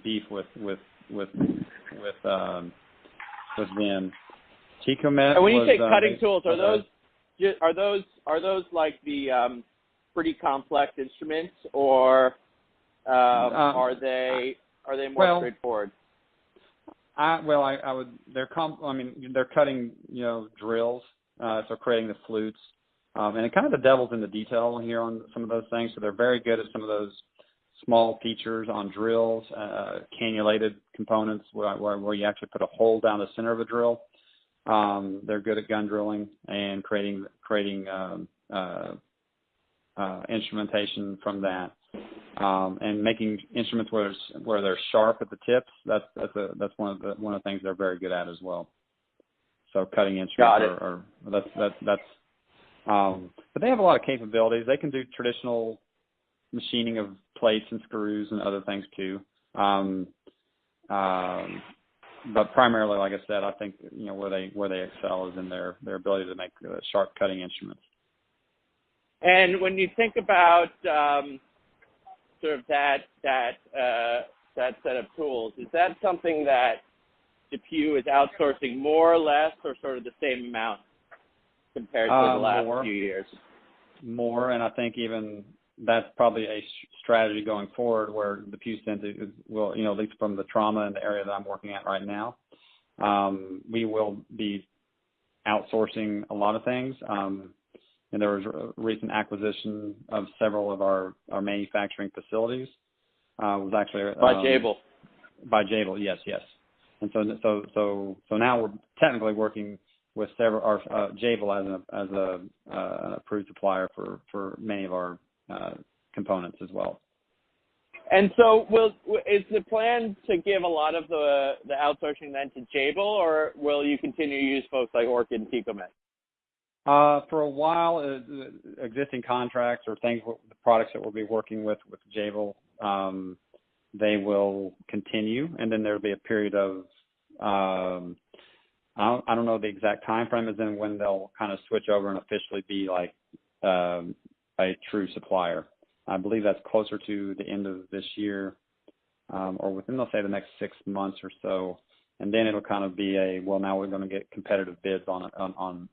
beef with them. T-Comet. And when you say cutting they, tools, are those like the pretty complex instruments, or are they more straightforward? I would. They're cutting drills, so creating the flutes, and it kind of the devil's in the detail here on some of those things. So they're very good at some of those small features on drills, cannulated components where you actually put a hole down the center of a drill. They're good at gun drilling and creating instrumentation from that, and making instruments where they're sharp at the tips. That's one of the things they're very good at as well. So cutting instruments but they have a lot of capabilities. They can do traditional machining of plates and screws and other things too. But primarily, like I said, I think where they excel is in their ability to make sharp cutting instruments. And when you think about sort of that set of tools, is that something that DePuy is outsourcing more or less, or sort of the same amount compared to the last few years? More, and I think even that's probably a strategy going forward where DePuy will, at least from the trauma in the area that I'm working at right now, we will be outsourcing a lot of things. And there was a recent acquisition of several of our manufacturing facilities. Was actually by Jabil. By Jabil, yes. And so now we're technically working with several Jabil as an approved supplier for many of our components as well. And so, is the plan to give a lot of the outsourcing then to Jabil, or will you continue to use folks like Orchid and T-Comet? For a while, existing contracts or things, the products that we'll be working with Jabil, they will continue, and then there'll be a period of I don't know the exact time frame, as in when they'll kind of switch over and officially be like a true supplier. I believe that's closer to the end of this year, or within, let's say, the next 6 months or so. And then it'll kind of be now we're going to get competitive bids on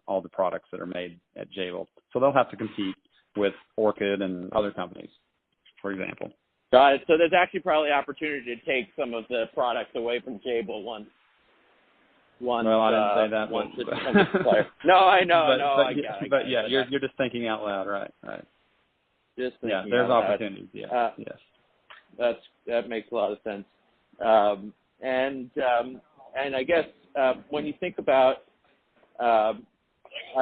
all the products that are made at Jabil. So they'll have to compete with Orchid and other companies, for example. Got it. So there's actually probably opportunity to take some of the products away from Jabil once. Well, I didn't say that. Once it becomes a supplier. No, I know. I get it. But yeah, you're just thinking out loud, right? Just thinking yeah, there's out opportunities. Loud. Yes. That makes a lot of sense. And I guess when you think about, I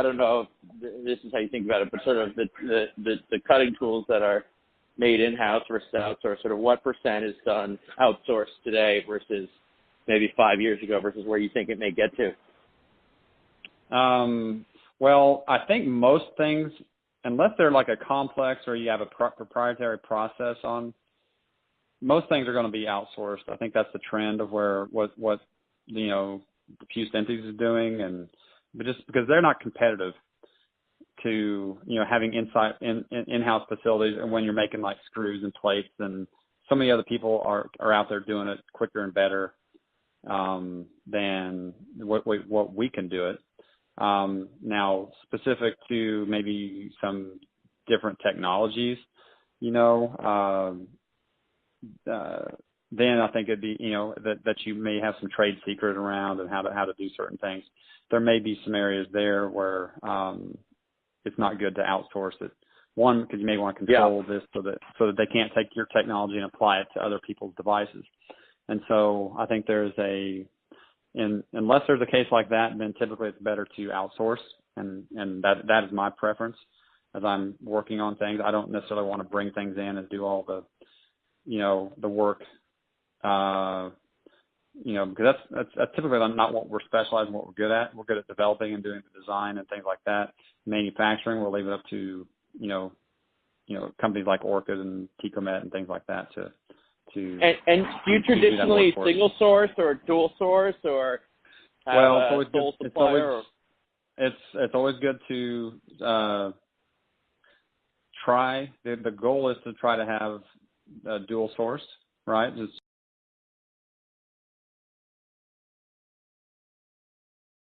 don't know if this is how you think about it, but sort of the cutting tools that are made in-house versus outsourced, sort of what % is done outsourced today versus maybe 5 years ago versus where you think it may get to? Well, I think most things, unless they're like a complex or you have a proprietary process on, most things are going to be outsourced. I think that's the trend of what DePuy Synthes is doing, but just because they're not competitive to having in-house facilities, and when you're making like screws and plates, and so many other people are out there doing it quicker and better than what we can do it. Now, specific to maybe some different technologies, then I think it'd be, that you may have some trade secret around and how to do certain things. There may be some areas there where it's not good to outsource it. One, because you may want to control this so that they can't take your technology and apply it to other people's devices. And so I think unless there's a case like that, then typically it's better to outsource, and that is my preference as I'm working on things. I don't necessarily want to bring things in and do all the the work, because that's typically not what we're specialized in, what we're good at. We're good at developing and doing the design and things like that. Manufacturing, we'll leave it up to companies like Orchid and T-Comet and things like that to. And do you traditionally single source or dual source, or have a sole supplier? It's always good to try. The goal is to try to have a dual source, right? Just